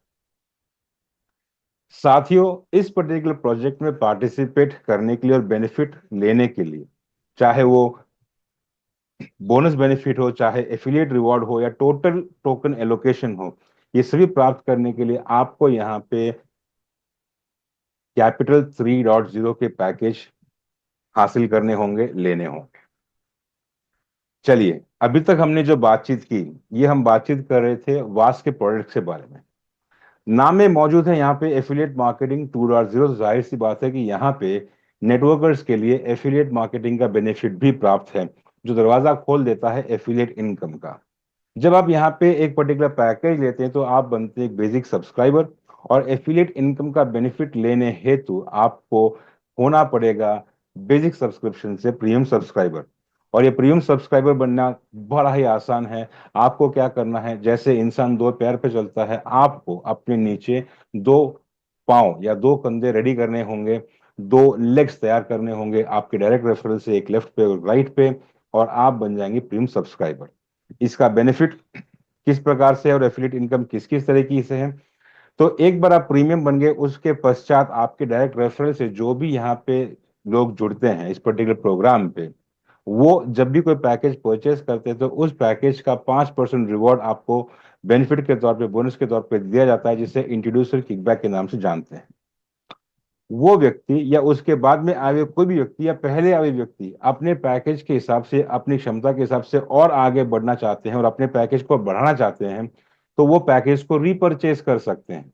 साथियों, इस पर्टिकुलर प्रोजेक्ट में पार्टिसिपेट करने के लिए और बेनिफिट लेने के लिए, चाहे वो बोनस बेनिफिट हो, चाहे एफिलिएट रिवॉर्ड हो, या टोटल टोकन एलोकेशन हो, ये सभी प्राप्त करने के लिए आपको यहाँ पे कैपिटल 3.0 के पैकेज हासिल करने होंगे, लेने होंगे। चलिए, अभी तक हमने जो बातचीत की, ये हम बातचीत कर रहे थे वास के प्रोडक्ट के बारे में। नाम में मौजूद है यहाँ पे एफिलिएट मार्केटिंग 2.0। जाहिर सी बात है कि यहाँ पे नेटवर्कर्स के लिए एफिलिएट मार्केटिंग का बेनिफिट भी प्राप्त है, जो दरवाजा खोल देता है एफिलिएट इनकम का। जब आप यहाँ पे एक पर्टिकुलर पैकेज लेते हैं तो आप बनते हैं एक बेसिक सब्सक्राइबर, और एफिलिएट इनकम का बेनिफिट लेने हेतु आपको होना पड़ेगा बेसिक सब्सक्रिप्शन से प्रीमियम सब्सक्राइबर। और ये प्रीमियम सब्सक्राइबर बनना बड़ा ही आसान है। आपको क्या करना है, जैसे इंसान 2 पैर पे चलता है, आपको अपने नीचे 2 पांव या 2 कंधे रेडी करने होंगे, 2 लेग्स तैयार करने होंगे आपके डायरेक्ट रेफरल से, एक लेफ्ट पे और राइट पे, और आप बन जाएंगे प्रीमियम सब्सक्राइबर। इसका बेनिफिट किस प्रकार से और एफिलिएट इनकम किस किस तरीके से है, तो एक बार आप प्रीमियम बन गए, उसके पश्चात आपके डायरेक्ट रेफरल से जो भी यहाँ पे लोग जुड़ते हैं इस पर्टिकुलर प्रोग्राम पे, वो जब भी कोई पैकेज परचेस करते हैं तो उस पैकेज का 5% रिवॉर्ड आपको बेनिफिट के तौर पे, बोनस के तौर पे दिया जाता है, जिसे इंट्रोड्यूसर किकबैक के नाम से जानते हैं। वो व्यक्ति या उसके बाद में आए हुए कोई भी व्यक्ति या पहले आए हुए व्यक्ति अपने पैकेज के हिसाब से, अपनी क्षमता के हिसाब से और आगे बढ़ना चाहते हैं और अपने पैकेज को बढ़ाना चाहते हैं, तो वो पैकेज को रीपरचेज कर सकते हैं।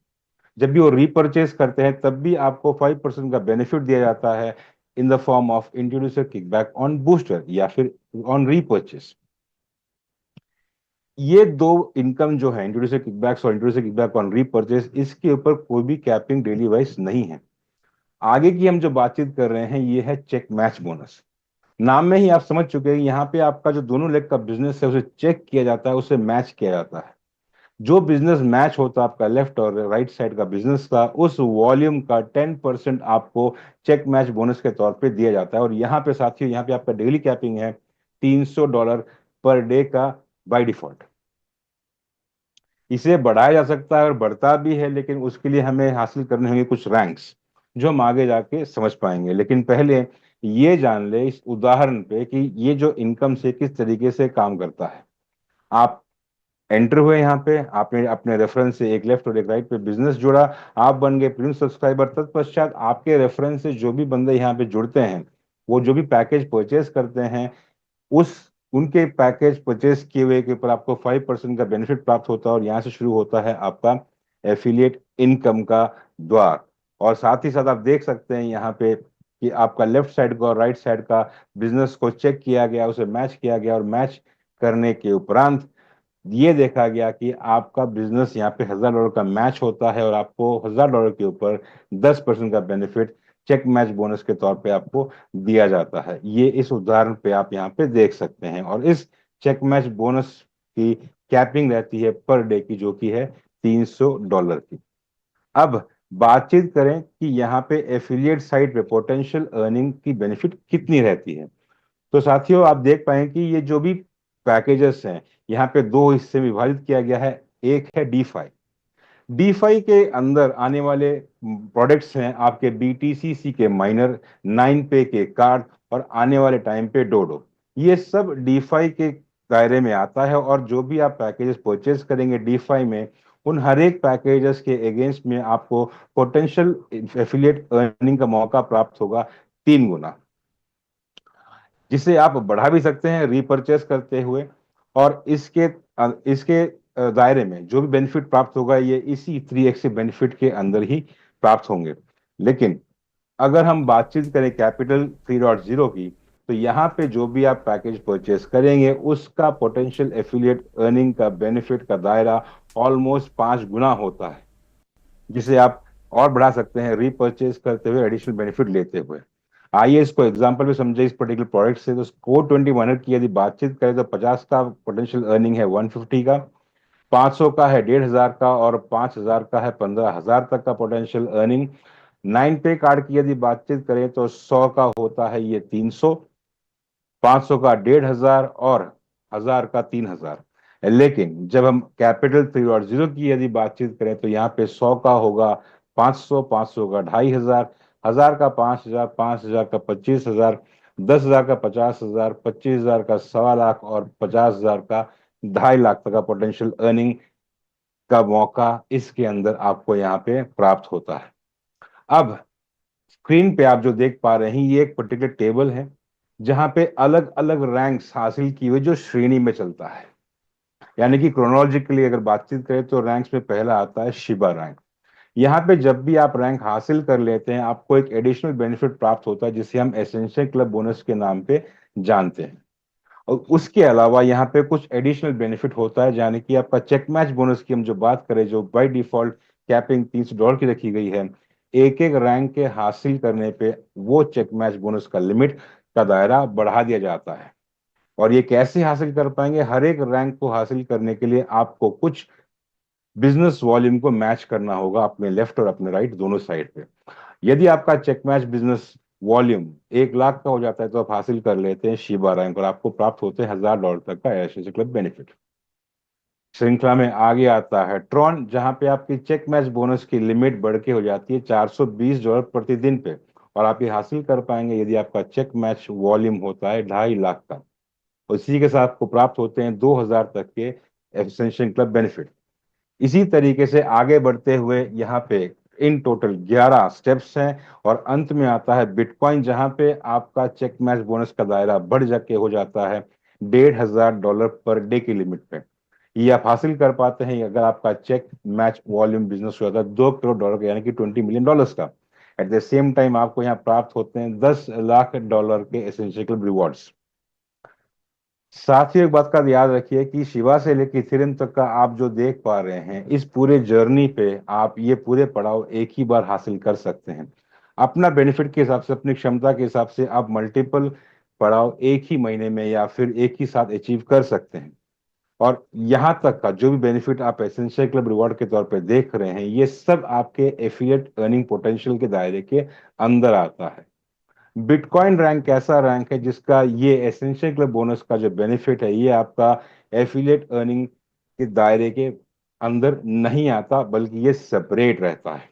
जब भी वो रीपरचेज करते हैं तब भी आपको 5% का बेनिफिट दिया जाता है in the form of introducer kickback on booster या फिर ऑन रीपरचेज। ये 2 इनकम जो है, इंट्रोड्यूसर किकबैक्स और इंट्रोड्यूसर किकबैक ऑन रीपरचेज, इसके ऊपर कोई भी कैपिंग डेली वाइज नहीं है। आगे की हम जो बातचीत कर रहे हैं ये है चेक मैच बोनस। नाम में ही आप समझ चुके हैं, यहाँ पे आपका जो दोनों लेग का बिजनेस है उसे चेक किया जाता है, उसे मैच किया जाता है। जो बिजनेस मैच होता है आपका लेफ्ट और राइट साइड का बिजनेस का, उस वॉल्यूम का 10% आपको चेक मैच बोनस के तौर पे दिया जाता है। और यहाँ पे साथियों, यहाँ पे आपका डेली कैपिंग है $300 पर डे का बाय डिफॉल्ट। इसे बढ़ाया जा सकता है और बढ़ता भी है, लेकिन उसके लिए हमें हासिल करने होंगे कुछ रैंक्स, जो हम आगे जाके समझ पाएंगे। लेकिन पहले ये जान ले इस उदाहरण पे कि ये जो इनकम से किस तरीके से काम करता है। आप एंटर हुए यहाँ पे, आपने अपने रेफरेंस से एक लेफ्ट और एक राइट पे बिजनेस जुड़ा, आप बन गए प्रीमियम सब्सक्राइबर। तत्पश्चात आपके रेफरेंस से जो भी बंदे यहाँ पे जुड़ते हैं, वो जो भी पैकेज परचेज करते हैं, उस उनके पैकेज परचेज किए हुए के ऊपर आपको 5% का बेनिफिट प्राप्त होता है। और यहाँ से शुरू होता है आपका एफिलिएट इनकम का द्वार। और साथ ही साथ आप देख सकते हैं यहाँ पे कि आपका लेफ्ट साइड का और राइट साइड का बिजनेस को चेक किया गया, उसे मैच किया गया, और मैच करने के उपरांत ये देखा गया कि आपका बिजनेस यहाँ पे $1,000 का मैच होता है, और आपको $1,000 के ऊपर 10% का बेनिफिट चेक मैच बोनस के तौर पे आपको दिया जाता है। ये इस उदाहरण पे आप यहाँ पे देख सकते हैं। और इस चेक मैच बोनस की कैपिंग रहती है पर डे की, जो कि है $300 की। अब बातचीत करें कि यहाँ पे एफिलिएट साइट पे पोटेंशियल अर्निंग की बेनिफिट कितनी रहती है। तो साथियों, आप देख पाए कि ये जो भी पैकेजेस हैं, यहाँ पे दो हिस्से में विभाजित किया गया है। एक है डीफाई। डीफाई के अंदर आने वाले प्रोडक्ट्स हैं आपके बीटीसीसी के माइनर, 9पे के कार्ड और आने वाले टाइम पे डोडो। ये सब डीफाई के दायरे में आता है और जो भी आप पैकेजेस परचेज करेंगे डीफाई में, उन हर एक पैकेजेस के अगेंस्ट में आपको पोटेंशियल एफिलिएट अर्निंग का मौका प्राप्त होगा 3 गुना, जिसे आप बढ़ा भी सकते हैं रीपरचेस करते हुए। और इसके दायरे में जो भी बेनिफिट प्राप्त होगा ये इसी 3x बेनिफिट के अंदर ही प्राप्त होंगे। लेकिन अगर हम बातचीत करें कैपिटल 3.0 की, तो यहाँ पे जो भी आप पैकेज परचेस करेंगे उसका पोटेंशियल एफिलिएट अर्निंग का बेनिफिट का दायरा ऑलमोस्ट 5 गुना होता है, जिसे आप और बढ़ा सकते हैं रीपरचेस करते हुए, एडिशनल बेनिफिट लेते हुए। आइए इसको एग्जांपल भी समझे इस पर्टिकुलर प्रोडक्ट से। तो कोर 20 की यदि बातचीत करें तो 50 का पोटेंशियल अर्निंग है 150 का, 500 का है 1,500 का और 5,000 का है 15,000 तक का पोटेंशियल अर्निंग। 9पे कार्ड की यदि बातचीत करें तो 100 का होता है ये 300, 500 का 1,500 और 1,000 का 3,000। लेकिन जब हम कैपिटल 3.0 की यदि बातचीत करें तो यहाँ पे 100 का होगा 500, 500 का 2,500, 1,000 का 5,000, 5,000 का 25,000, 10,000 का 50,000, 25,000 का 1,25,000 और 50,000 का 2.5 लाख तक का पोटेंशियल अर्निंग का मौका इसके अंदर आपको यहाँ पे प्राप्त होता है। अब स्क्रीन पे आप जो देख पा रहे हैं ये एक पर्टिकुलर टेबल है जहां पे अलग अलग रैंक्स हासिल किए हुए जो श्रेणी में चलता है। यानी कि क्रोनोलॉजिकली अगर बातचीत करें तो रैंक्स में पहला आता है शिबा रैंक। यहाँ पे जब भी आप रैंक हासिल कर लेते हैं आपको एक एडिशनल बेनिफिट प्राप्त होता है जिसे हम एसेंशियल क्लब बोनस के नाम पे जानते हैं। और उसके अलावा यहाँ पे कुछ एडिशनल बेनिफिट होता है, यानी कि आपका चेक मैच बोनस की हम जो बात करें, जो बाय डिफॉल्ट कैपिंग $300 की रखी गई है, एक एक रैंक के हासिल करने पे वो चेक मैच बोनस का लिमिट का दायरा बढ़ा दिया जाता है। और ये कैसे हासिल कर पाएंगे? हर एक रैंक को हासिल करने के लिए आपको कुछ बिजनेस वॉल्यूम को मैच करना होगा अपने लेफ्ट और अपने राइट दोनों साइड पे। यदि आपका check match business volume 1 lakh का हो जाता है तो आप हासिल कर लेते हैं शिबा रैंक और आपको प्राप्त होते हैं $1,000 तक का एसोसिएट क्लब बेनिफिट। श्रृंखला में आगे आता है ट्रॉन, जहां पे आपकी चेक मैच बोनस की लिमिट बढ़ के हो जाती है $420 प्रतिदिन पे और आप ये हासिल कर पाएंगे यदि आपका चेक मैच वॉल्यूम होता है 2.5 लाख का। उसी के साथ आपको प्राप्त होते हैं 2,000 तक के एसेंशियल क्लब बेनिफिट। इसी तरीके से आगे बढ़ते हुए यहाँ पे इन टोटल 11 स्टेप्स हैं और अंत में आता है बिटकॉइन, जहां पे आपका चेक मैच बोनस का दायरा बढ़ जाके हो जाता है $1,500 पर डे की लिमिट पे। ये आप हासिल कर पाते हैं अगर आपका चेक मैच वॉल्यूम बिजनेस हो जाता है $2 करोड़ का, यानी कि $20 मिलियन का। एट द सेम टाइम आपको यहाँ प्राप्त होते हैं $10 लाख के एसेंशियल क्लब रिवॉर्ड्स। साथ ही एक बात का याद रखिए कि शिवा से लेकर इथेरियम तक का आप जो देख पा रहे हैं, इस पूरे जर्नी पे आप ये पूरे पड़ाव एक ही बार हासिल कर सकते हैं। अपना बेनिफिट के हिसाब से, अपनी क्षमता के हिसाब से आप मल्टीपल पड़ाव एक ही महीने में या फिर एक ही साथ अचीव कर सकते हैं। और यहाँ तक का जो भी बेनिफिट आप एसेंशियल क्लब रिवॉर्ड के तौर पे देख रहे हैं, ये सब आपके एफिलिएट अर्निंग पोटेंशियल के दायरे के अंदर आता है। बिटकॉइन रैंक ऐसा रैंक है जिसका ये एसेंशियल क्लब बोनस का जो बेनिफिट है ये आपका एफिलिएट अर्निंग के दायरे के अंदर नहीं आता, बल्कि ये सेपरेट रहता है।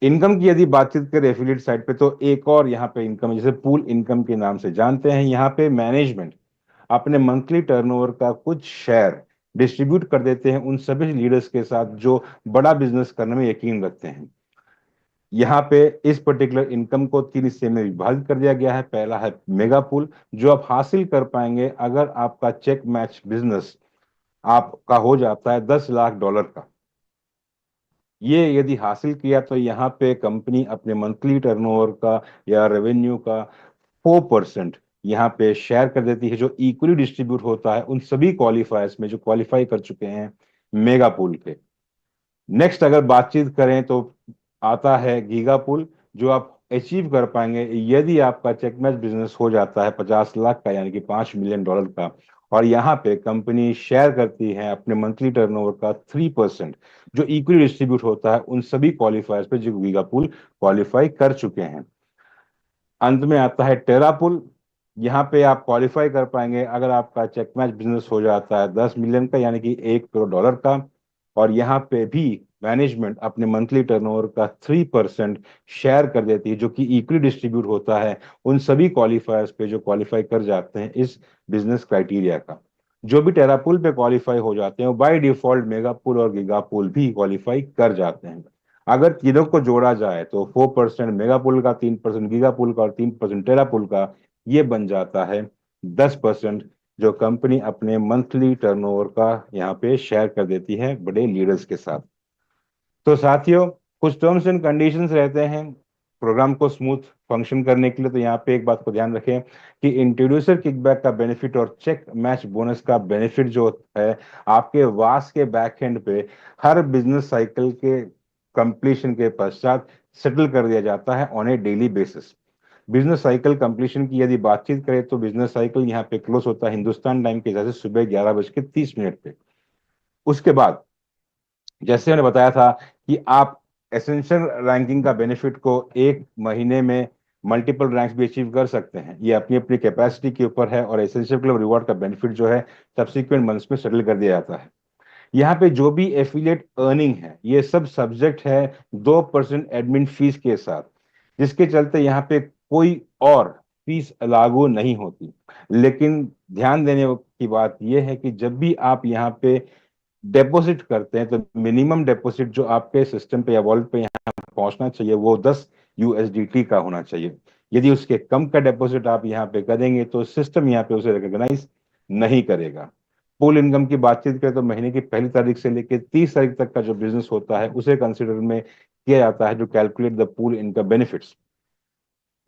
इनकम की यदि बातचीत करें एफिलिएट साइट पे तो एक और यहाँ पे इनकम है जिसे पूल इनकम के नाम से जानते हैं। यहाँ पे मैनेजमेंट अपने मंथली टर्नओवर का कुछ शेयर डिस्ट्रीब्यूट कर देते हैं उन सभी लीडर्स के साथ जो बड़ा बिजनेस करने में यकीन रखते हैं। यहाँ पे इस पर्टिकुलर इनकम को 3 हिस्से में विभाजित कर दिया गया है। पहला है मेगा पूल, जो आप हासिल कर पाएंगे अगर आपका चेक मैच बिजनेस आपका हो जाता है $10 लाख का। ये यदि हासिल किया तो यहाँ पे कंपनी अपने मंथली टर्नओवर का या रेवेन्यू का 4% यहाँ पे शेयर कर देती है, जो इक्वली डिस्ट्रीब्यूट होता है उन सभी क्वालिफायर्स में जो क्वालिफाई कर चुके हैं मेगा पूल के। नेक्स्ट अगर बातचीत करें तो आता है गीगा पुल, जो आप अचीव कर पाएंगे यदि आपका चेक मैच बिजनेस हो जाता है 50 लाख का, यानी कि $5 मिलियन का। और यहाँ पे कंपनी शेयर करती है अपने मंथली टर्नओवर का 3%, जो इक्वली डिस्ट्रीब्यूट होता है उन सभी क्वालिफायर्स पे जो गीगापूल क्वालिफाई कर चुके हैं। अंत में आता है टेरापूल। यहाँ पे आप क्वालिफाई कर पाएंगे अगर आपका चेक मैच बिजनेस हो जाता है 10 मिलियन का, यानी कि $1 करोड़ का। और यहाँ पे भी मैनेजमेंट अपने मंथली टर्नओवर का 3% शेयर कर देती है, जो कि इक्वली डिस्ट्रीब्यूट होता है उन सभी क्वालिफायर्स पे जो क्वालिफाई कर जाते हैं इस बिजनेस क्राइटेरिया का। जो भी टेरापूल पे क्वालिफाई हो जाते हैं वो बाय डिफॉल्ट मेगापूल और गीगापूल भी क्वालिफाई कर जाते हैं। अगर तीनों को जोड़ा जाए तो 4% मेगापुल का, 3% गीगापुल का और 3% टेरापुल का, ये बन जाता है 10%, जो कंपनी अपने मंथली टर्नओवर का यहाँ पे शेयर कर देती है बड़े लीडर्स के साथ। तो साथियों, कुछ टर्म्स एंड कंडीशंस रहते हैं प्रोग्राम को स्मूथ फंक्शन करने के लिए। तो यहाँ पे एक बात को ध्यान रखें कि इंट्रोड्यूसर किकबैक का बेनिफिट और चेक मैच बोनस का बेनिफिट जो है आपके वास के बैक एंड पे हर बिजनेस साइकिल के कंप्लीशन के पश्चात सेटल कर दिया जाता है on A daily basis. Business cycle completion की यदि बातचीत करें तो बिजनेस साइकिल यहाँ पे क्लोज होता है हिंदुस्तान टाइम के हिसाब से सुबह 11:30 पे। उसके बाद जैसे मैंने बताया था कि आप एसेंशियल रैंकिंग का बेनिफिट को एक महीने में मल्टीपल रैंक्स भी अचीव कर सकते हैं, ये अपनी अपनी कैपेसिटी के ऊपर है। और एसेंशियल क्लब रिवॉर्ड का बेनिफिट जो है सब्सिक्वेंट मंथ्स में सेटल कर दिया जाता है। यहाँ पे जो भी एफिलिएट अर्निंग है ये सब सब्जेक्ट है 2% एडमिन फीस के साथ, जिसके चलते यहाँ पे कोई और फीस लागू नहीं होती। लेकिन ध्यान देने की बात यह है कि जब भी आप यहाँ पे डेपोजिट करते हैं तो मिनिमम डेपोजिट जो आपके सिस्टम पे या वॉलेट पे यहाँ पहुंचना चाहिए वो 10 USDT का होना चाहिए। यदि उसके कम का डेपोजिट आप यहाँ पे करेंगे तो सिस्टम यहाँ पे उसे रिकॉग्नाइज नहीं करेगा। पूल इनकम की बातचीत करें तो महीने की 1 तारीख से लेकर 30 तारीख तक का जो बिजनेस होता है उसे कंसिडर में किया जाता है जो calculate the pool income benefits.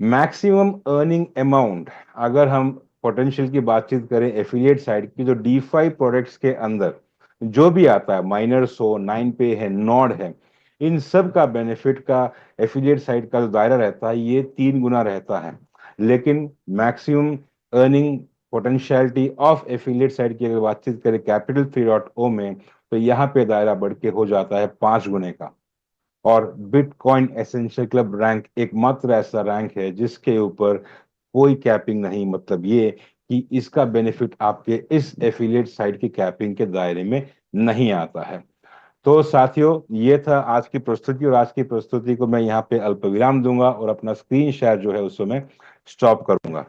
Maximum earning amount, अगर हम पोटेंशियल की बातचीत करें एफिलिएट साइड की, तो DeFi प्रोडक्ट्स के अंदर जो भी आता है, माइनर्स हो, 9पे है, नॉड है, इन सब का बेनिफिट का एफिलिएट साइड का जो दायरा रहता है ये 3 गुना रहता है। लेकिन maximum earning potentiality of affiliate side की अगर बातचीत करें कैपिटल 3.0 में, तो यहाँ पे दायरा बढ़ के हो जाता है 5 गुने का। और बिटकॉइन एसेंशियल क्लब रैंक एकमात्र ऐसा रैंक है जिसके ऊपर कोई कैपिंग नहीं, मतलब ये कि इसका बेनिफिट आपके इस एफिलिएट साइट की कैपिंग के दायरे में नहीं आता है। तो साथियों, ये था आज की प्रस्तुति, और आज की प्रस्तुति को मैं यहाँ पे अल्प विराम दूंगा और अपना स्क्रीन शेयर जो है उसको मैं स्टॉप करूंगा।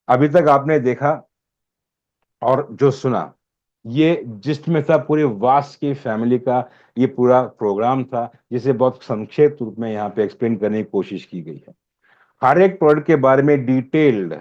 अभी तक आपने देखा और जो सुना ये जिस्ट में था पूरे वास की फैमिली का, ये पूरा प्रोग्राम था जिसे बहुत संक्षिप्त रूप में यहाँ पे एक्सप्लेन करने की कोशिश की गई है। हर एक प्रोडक्ट के बारे में डिटेल्ड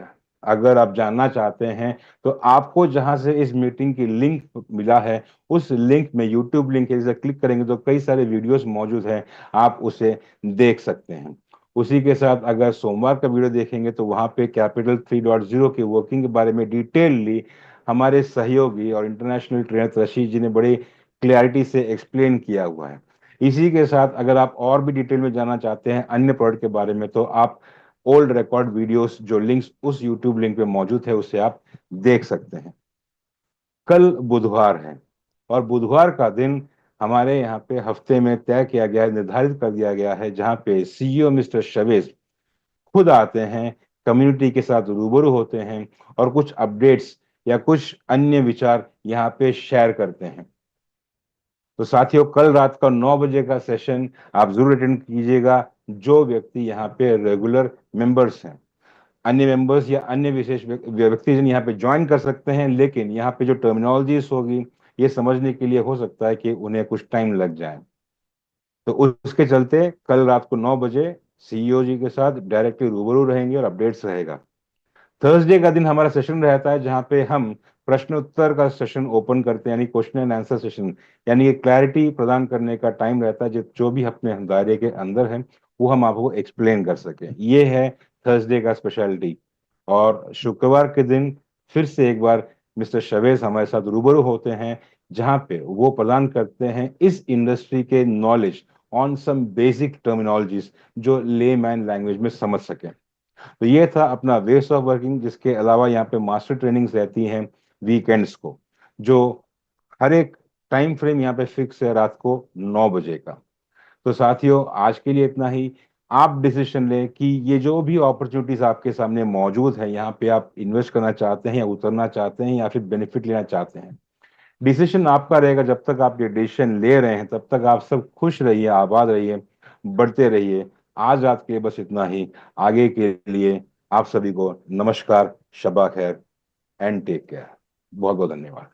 अगर आप जानना चाहते हैं तो आपको जहां से इस मीटिंग की लिंक मिला है उस लिंक में, यूट्यूब लिंक है, जिसे क्लिक करेंगे तो कई सारे वीडियोस मौजूद हैं, आप उसे देख सकते हैं। उसी के साथ अगर सोमवार का वीडियो देखेंगे तो वहां पे कैपिटल 3.0 की वर्किंग के बारे में डिटेलली हमारे सहयोगी और इंटरनेशनल ट्रेनर रशीद जी ने बड़ी क्लैरिटी से एक्सप्लेन किया हुआ है। इसी के साथ अगर आप और भी डिटेल में जानना चाहते हैं अन्य प्रोडक्ट के बारे में तो आप ओल्ड रिकॉर्ड वीडियोस जो लिंक्स उस यूट्यूब लिंक पे मौजूद है उसे आप देख सकते हैं। कल बुधवार है और बुधवार का दिन हमारे यहाँ पे हफ्ते में तय किया गया है, निर्धारित कर दिया गया है, जहाँ पे CEO मिस्टर शवेज खुद आते हैं, कम्युनिटी के साथ रूबरू होते हैं और कुछ अपडेट्स या कुछ अन्य विचार यहाँ पे शेयर करते हैं। तो साथियों, कल रात का 9 बजे का सेशन आप जरूर अटेंड कीजिएगा। जो व्यक्ति यहाँ पे रेगुलर मेंबर्स हैं, अन्य मेंबर्स या अन्य विशेष व्यक्ति जन यहाँ पे ज्वाइन कर सकते हैं, लेकिन यहाँ पे जो टर्मिनोलॉजीज होगी ये समझने के लिए हो सकता है कि उन्हें कुछ टाइम लग जाए। तो उसके चलते कल रात को 9 बजे CEO जी के साथ डायरेक्टली रूबरू रहेंगे और अपडेट्स रहेगा। थर्सडे का दिन हमारा सेशन रहता है जहाँ पे हम प्रश्न उत्तर का सेशन ओपन करते हैं, यानी क्वेश्चन एंड आंसर सेशन, यानी क्लैरिटी प्रदान करने का टाइम रहता है जो भी अपने दायरे के अंदर है वो हम आपको एक्सप्लेन कर सके। ये है थर्सडे का स्पेशलिटी। और शुक्रवार के दिन फिर से एक बार मिस्टर शवेज हमारे साथ रूबरू होते हैं, जहाँ पे वो प्रदान करते हैं इस इंडस्ट्री के knowledge on some basic terminologies जो लेमैन लैंग्वेज में समझ सके। तो ये था अपना वेज ऑफ वर्किंग, जिसके अलावा यहाँ पे मास्टर ट्रेनिंग्स रहती हैं वीकेंड्स को, जो हर एक टाइम फ्रेम यहाँ पे फिक्स है रात को 9 बजे का। तो साथियों, आज के लिए इतना ही। आप डिसीजन लें कि ये जो भी अपॉर्चुनिटीज आपके सामने मौजूद है, यहाँ पे आप इन्वेस्ट करना चाहते हैं या उतरना चाहते हैं या फिर बेनिफिट लेना चाहते हैं। डिसीजन आपका रहेगा। जब तक आप ये डिसीजन ले रहे हैं तब तक आप सब खुश रहिए, आबाद रहिए, बढ़ते रहिए। आज रात के लिए बस इतना ही। आगे के लिए आप सभी को नमस्कार, शबा खैर एंड टेक केयर। बहुत बहुत धन्यवाद।